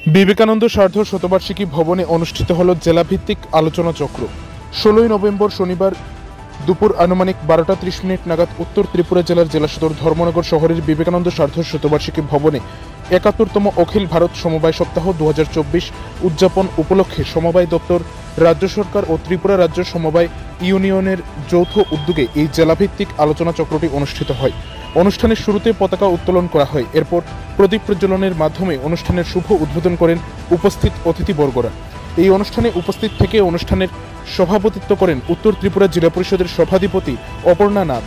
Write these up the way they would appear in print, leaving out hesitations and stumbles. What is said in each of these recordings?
বিবেকানন্দ সার্ধ শতবার্ষিকী ভবনে অনুষ্ঠিত হল জেলাভিত্তিক আলোচনা চক্র। 16ই নভেম্বর শনিবার দুপুর আনুমানিক 12টা 30 মিনিট নাগাদ উত্তর ত্রিপুরা জেলার জেলা সদর ধর্মনগর শহরের বিবেকানন্দ সার্ধ শতবার্ষিকী ভবনে 71তম অখিল ভারত সমবায় সপ্তাহ 2024 উদযাপন উপলক্ষে সমবায় দপ্তর, রাজ্য সরকার ও ত্রিপুরা রাজ্য সমবায় ইউনিয়নের যৌথ উদ্যোগে এই জেলাভিত্তিক আলোচনা চক্রটি অনুষ্ঠিত হয়। অনুষ্ঠানের শুরুতে পতাকা উত্তোলন করা হয়। এরপর প্রদীপ প্রজ্বলনের মাধ্যমে অনুষ্ঠানের শুভ উদ্বোধন করেন উপস্থিত অতিথিবর্গরা। এই অনুষ্ঠানে উপস্থিত থেকে অনুষ্ঠানের সভাপতিত্ব করেন উত্তর ত্রিপুরা জেলা পরিষদের সভাধিপতি অপর্ণা নাথ।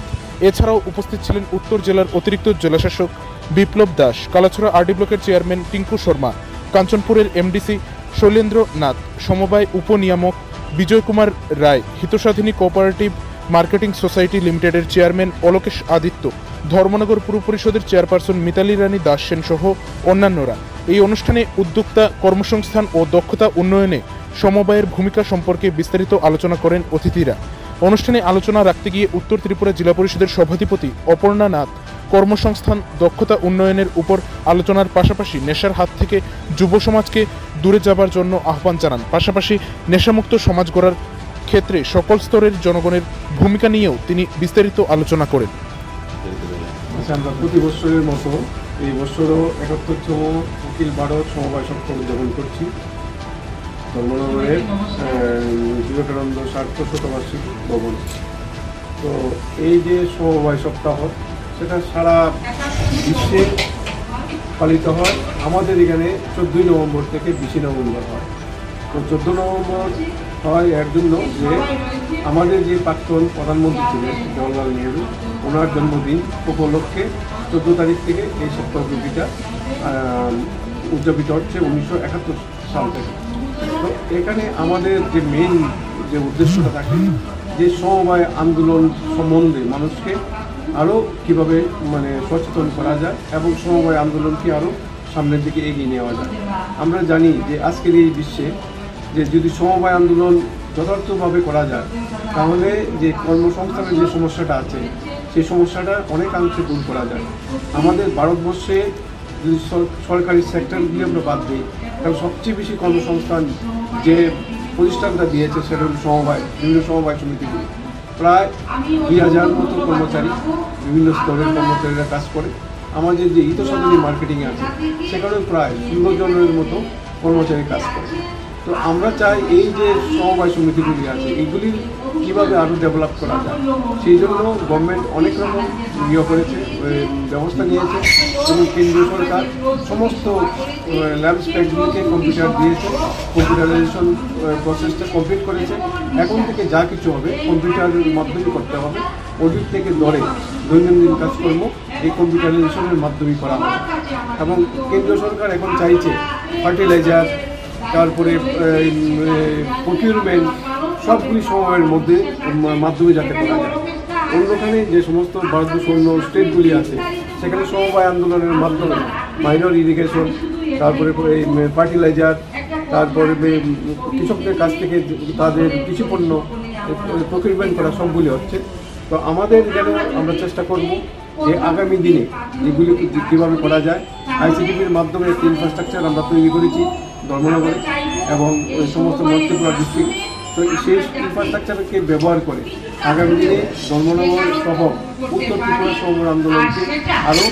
এছাড়াও উপস্থিত ছিলেন উত্তর জেলার অতিরিক্ত জেলাশাসক বিপ্লব দাস, কালাছড়া আরডি ব্লকের চেয়ারম্যান টিঙ্কু শর্মা, কাঞ্চনপুরের এমডিসি শৈলেন্দ্র নাথ, সমবায় উপনিয়ামক বিজয় কুমার রায়, হিতসাধিনী কোঅপারেটিভ মার্কেটিং সোসাইটি লিমিটেডের চেয়ারম্যান অলোকেশ আদিত্য, ধর্মনগর পুর পরিষদের চেয়ারপারসন মিতালি রানী দাস সেন সহ অন্যান্যরা। এই অনুষ্ঠানে উদ্যোক্তা, কর্মসংস্থান ও দক্ষতা উন্নয়নে সমবায়ের ভূমিকা সম্পর্কে বিস্তারিত আলোচনা করেন অতিথিরা। অনুষ্ঠানে আলোচনা রাখতে গিয়ে উত্তর ত্রিপুরা জেলা পরিষদের সভাধিপতি অপর্ণা নাথ কর্মসংস্থান, দক্ষতা উন্নয়নের উপর আলোচনার পাশাপাশি নেশার হাত থেকে যুব সমাজকে দূরে যাবার জন্য আহ্বান জানান। পাশাপাশি নেশামুক্ত সমাজ গড়ার ক্ষেত্রে সকল স্তরের জনগণের ভূমিকা নিয়েও তিনি বিস্তারিত আলোচনা করেন। আমরা প্রতি বছরের মতো এই বছরও 71তম অখিল ভারত সমবায় সপ্তাহ উদযাপন করছি ধর্মনগরের বিবেকানন্দ সার্ধ শতবার্ষিকী ভবন। তো এই যে সমবায় সপ্তাহ, সেটা সারা বিশ্বে পালিত হয়। আমাদের এখানে 14ই নভেম্বর থেকে 20 নভেম্বর হয়। তো 14 নভেম্বর হয় এর জন্য যে আমাদের যে প্রাক্তন প্রধানমন্ত্রী ছিলেন জওহরলাল নেহরু, ওনার জন্মদিন উপলক্ষে 14 তারিখ থেকে এই সপ্তাহব্যাপীটা উদযাপিত হচ্ছে 1971 সাল থেকে। তো এখানে আমাদের যে মেইন যে উদ্দেশ্যটা থাকে, যে সমবায় আন্দোলন সম্বন্ধে মানুষকে আরও কীভাবে সচেতন করা যায় এবং সমবায় আন্দোলনকে আরও সামনের দিকে এগিয়ে নেওয়া যায়। আমরা জানি যে আজকের এই বিশ্বে যে যদি সমবায় আন্দোলন যথার্থভাবে করা যায়, তাহলে যে কর্মসংস্থানের যে সমস্যাটা আছে, সেই সমস্যাটা অনেকাংশে দূর করা যায়। আমাদের ভারতবর্ষে যদি সরকারি সেক্টরগুলি আমরা বাদ দিই, তাহলে সবচেয়ে বেশি কর্মসংস্থান যে প্রতিষ্ঠানটা দিয়েছে সেটা হল সমবায়, বিভিন্ন সমবায় সমিতিগুলি। প্রায় 2000 মতো কর্মচারী, বিভিন্ন স্তরের কর্মচারীরা কাজ করে। আমাদের যে হিতসাধিনী মার্কেটিংয়ে আছে, সেখানেও প্রায় 16 জনের মতো কর্মচারী কাজ করে। তো আমরা চাই এই যে সমবায় সমিতিগুলি আছে, এইগুলি কীভাবে আরও ডেভেলপ করা যায়, সেই জন্য গভর্নমেন্ট অনেক রকম করেছে, ব্যবস্থা নিয়েছে। এবং কেন্দ্রীয় সরকার সমস্ত ল্যাব স্পেকগুলিকে কম্পিউটার দিয়েছে, কম্পিউটারাইজেশন প্রসেসটা কমপ্লিট করেছে। এখন থেকে যা কিছু হবে কম্পিউটারের মাধ্যমে করতে হবে। অডিট থেকে ধরে দৈনন্দিন কাজকর্ম এই কম্পিউটারাইজেশনের মাধ্যমে করা হবে। এবং কেন্দ্রীয় সরকার এখন চাইছে ফার্টিলাইজার, তারপরে প্রকিউরমেন্ট, সবগুলি সময়ের মাধ্যমে যাতে করা যায়। অন্যখানে যে সমস্ত ভারতবর্ষ অন্য স্টেটগুলি আছে, সেখানে সমবায় আন্দোলনের মাধ্যমে মাইনর ইরিগেশন, তারপরে ফার্টিলাইজার, তারপরে কৃষকদের কাছ থেকে তাদের কৃষিপণ্য প্রকিউরমেন্ট করা সবগুলি হচ্ছে। তো আমাদের যেন আমরা চেষ্টা করব যে আগামী দিনে এগুলি কীভাবে করা যায়। আইসিডিপির মাধ্যমে একটি ইনফ্রাস্ট্রাকচার আমরা তৈরি করেছি ধর্মনগরে এবং সমস্ত নর্থ ত্রিপুরা ডিস্ট্রিক্ট। তো সেই ইনফ্রাস্ট্রাকচারকে ব্যবহার করে আগামী দিনে ধর্মনগর সহ উত্তর ত্রিপুরা সমবায় আন্দোলনকে আরও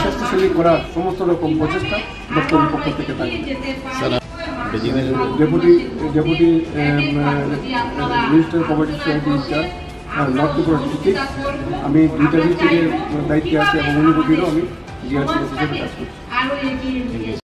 শক্তিশালী করার সমস্ত রকম প্রচেষ্টা দপ্তরের পক্ষ থেকে থাকবে। Deputy registrar cooperative society incharge north Tripura district. আমি 2টা ডিস্ট্রিক্টের দায়িত্বে আছি এবং অনুভূতিরও আমি জিআরসি হিসেবে কাজ করছি।